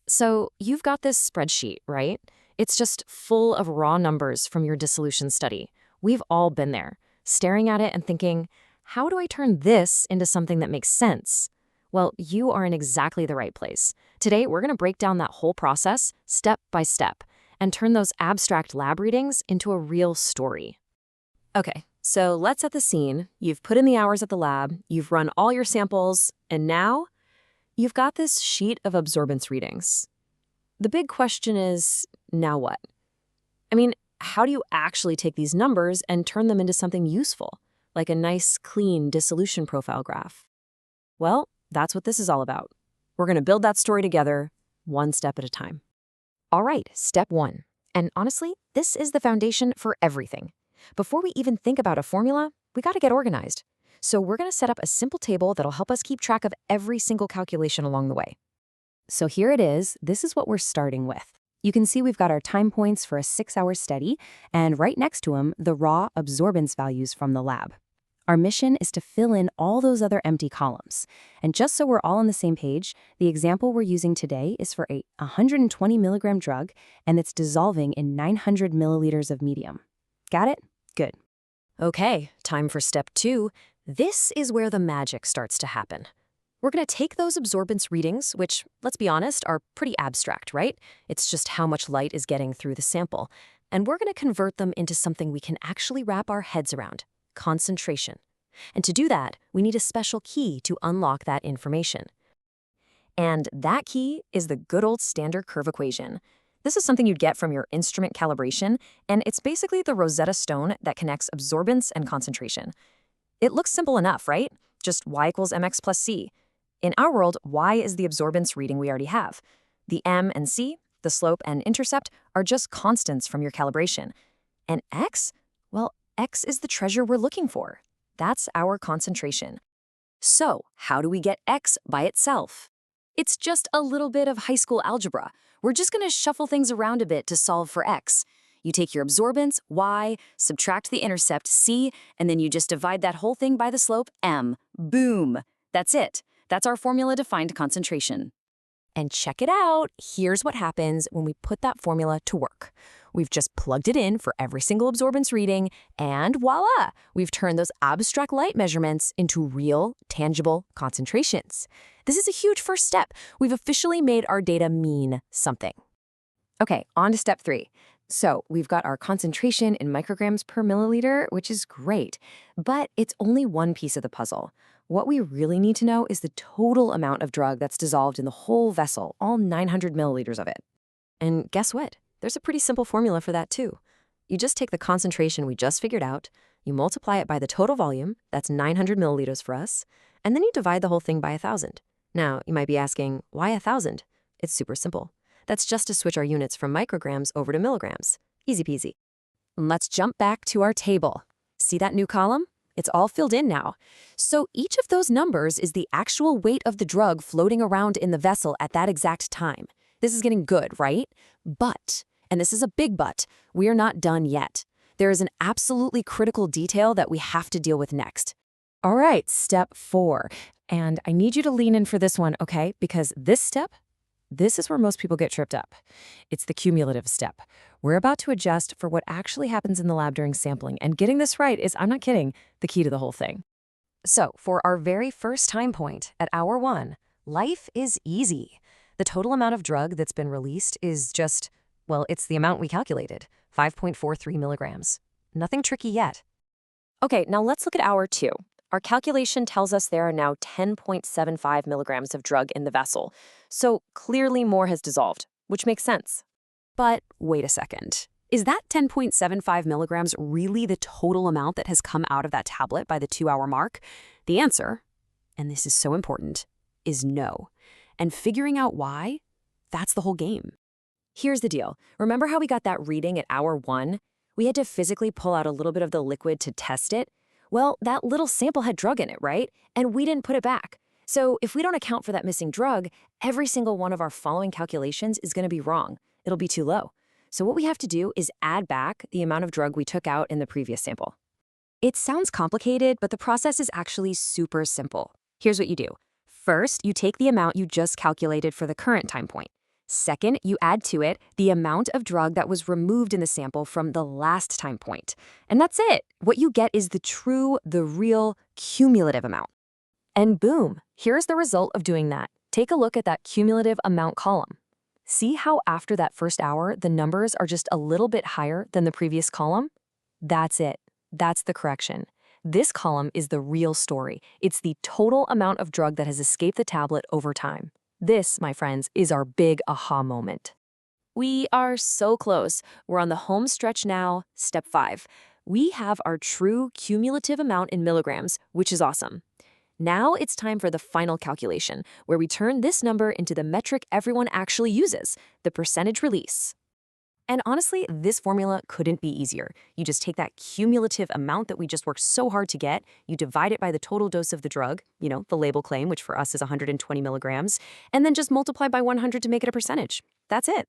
So you've got this spreadsheet, right? It's just full of raw numbers from your dissolution study. We've all been there, staring at it and thinking, how do I turn this into something that makes sense? Well, you are in exactly the right place. Today, we're going to break down that whole process step by step and turn those abstract lab readings into a real story. Okay, so let's set the scene. You've put in the hours at the lab, you've run all your samples, and now you've got this sheet of absorbance readings. The big question is, now what? I mean, how do you actually take these numbers and turn them into something useful, like a nice, clean dissolution profile graph? Well, that's what this is all about. We're going to build that story together, one step at a time. All right, step one. And honestly, this is the foundation for everything. Before we even think about a formula, we got to get organized. So we're going to set up a simple table that'll help us keep track of every single calculation along the way. So here it is. This is what we're starting with. You can see we've got our time points for a 6-hour study, and right next to them, the raw absorbance values from the lab. Our mission is to fill in all those other empty columns. And just so we're all on the same page, the example we're using today is for a 120 milligram drug, and it's dissolving in 900 milliliters of medium. Got it? Good. Okay, time for step 2. This is where the magic starts to happen. We're going to take those absorbance readings, which, let's be honest, are pretty abstract, right? It's just how much light is getting through the sample. And we're going to convert them into something we can actually wrap our heads around: concentration. And to do that, we need a special key to unlock that information. And that key is the good old standard curve equation. This is something you'd get from your instrument calibration, and it's basically the Rosetta Stone that connects absorbance and concentration. It looks simple enough, right? Just y equals mx plus c. In our world, y is the absorbance reading we already have. The m and c, the slope and intercept, are just constants from your calibration. And x? Well, x is the treasure we're looking for. That's our concentration. So, how do we get x by itself? It's just a little bit of high school algebra. We're just going to shuffle things around a bit to solve for x. You take your absorbance, y, subtract the intercept, c, and then you just divide that whole thing by the slope, m. Boom! That's it. That's our formula-defined concentration. And check it out. Here's what happens when we put that formula to work. We've just plugged it in for every single absorbance reading, and voila! We've turned those abstract light measurements into real, tangible concentrations. This is a huge first step. We've officially made our data mean something. Okay, on to step 3. So we've got our concentration in micrograms per milliliter, which is great, but it's only one piece of the puzzle. What we really need to know is the total amount of drug that's dissolved in the whole vessel, all 900 milliliters of it. And guess what? There's a pretty simple formula for that too. You just take the concentration we just figured out, you multiply it by the total volume, that's 900 milliliters for us, and then you divide the whole thing by 1,000. Now, you might be asking, why 1,000? It's super simple. That's just to switch our units from micrograms over to milligrams. Easy peasy. Let's jump back to our table. See that new column? It's all filled in now. So each of those numbers is the actual weight of the drug floating around in the vessel at that exact time. This is getting good, right? But, and this is a big but, we're not done yet. There is an absolutely critical detail that we have to deal with next. All right, step 4. And I need you to lean in for this one, okay? Because this is where most people get tripped up. It's the cumulative step. We're about to adjust for what actually happens in the lab during sampling, and getting this right is, I'm not kidding, the key to the whole thing. So, for our very first time point, at hour 1, life is easy. The total amount of drug that's been released is just, well, it's the amount we calculated, 5.43 milligrams. Nothing tricky yet. Okay, now let's look at hour 2. Our calculation tells us there are now 10.75 milligrams of drug in the vessel, so clearly more has dissolved, which makes sense. But wait a second. Is that 10.75 milligrams really the total amount that has come out of that tablet by the 2-hour mark? The answer, and this is so important, is no. And figuring out why, that's the whole game. Here's the deal. Remember how we got that reading at hour 1? We had to physically pull out a little bit of the liquid to test it. Well, that little sample had drug in it, right? And we didn't put it back. So if we don't account for that missing drug, every single one of our following calculations is going to be wrong. It'll be too low. So what we have to do is add back the amount of drug we took out in the previous sample. It sounds complicated, but the process is actually super simple. Here's what you do. First, you take the amount you just calculated for the current time point. Second, you add to it the amount of drug that was removed in the sample from the last time point. And that's it. What you get is the real cumulative amount. And boom, here's the result of doing that. Take a look at that cumulative amount column. See how after that first hour, the numbers are just a little bit higher than the previous column? That's it. That's the correction. This column is the real story. It's the total amount of drug that has escaped the tablet over time. This, my friends, is our big aha moment. We are so close. We're on the home stretch now, step 5. We have our true cumulative amount in milligrams, which is awesome. Now it's time for the final calculation, where we turn this number into the metric everyone actually uses, the percentage release. And honestly, this formula couldn't be easier. You just take that cumulative amount that we just worked so hard to get, you divide it by the total dose of the drug, the label claim, which for us is 120 milligrams, and then just multiply by 100 to make it a percentage. That's it.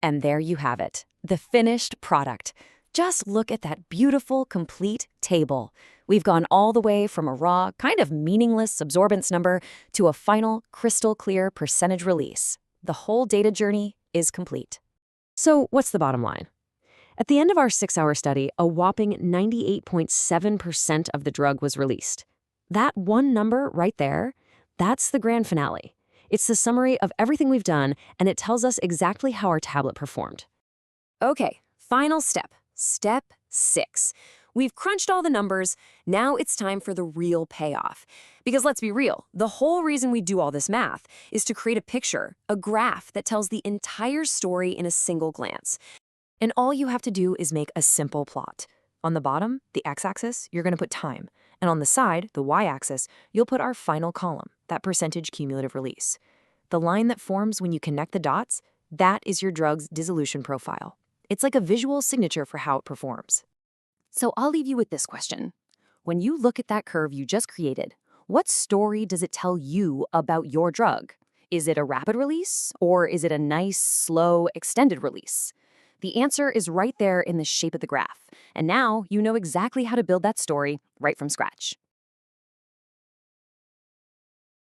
And there you have it, the finished product. Just look at that beautiful, complete table. We've gone all the way from a raw, kind of meaningless absorbance number to a final, crystal clear percentage release. The whole data journey is complete. So what's the bottom line? At the end of our 6-hour study, a whopping 98.7% of the drug was released. That one number right there, that's the grand finale. It's the summary of everything we've done, and it tells us exactly how our tablet performed. Okay, final step. Step 6. We've crunched all the numbers. Now it's time for the real payoff. Because let's be real, the whole reason we do all this math is to create a picture, a graph that tells the entire story in a single glance. And all you have to do is make a simple plot. On the bottom, the x-axis, you're going to put time. And on the side, the y-axis, you'll put our final column, that percentage cumulative release. The line that forms when you connect the dots, that is your drug's dissolution profile. It's like a visual signature for how it performs. So I'll leave you with this question. When you look at that curve you just created, what story does it tell you about your drug? Is it a rapid release, or is it a nice, slow, extended release? The answer is right there in the shape of the graph. And now you know exactly how to build that story right from scratch.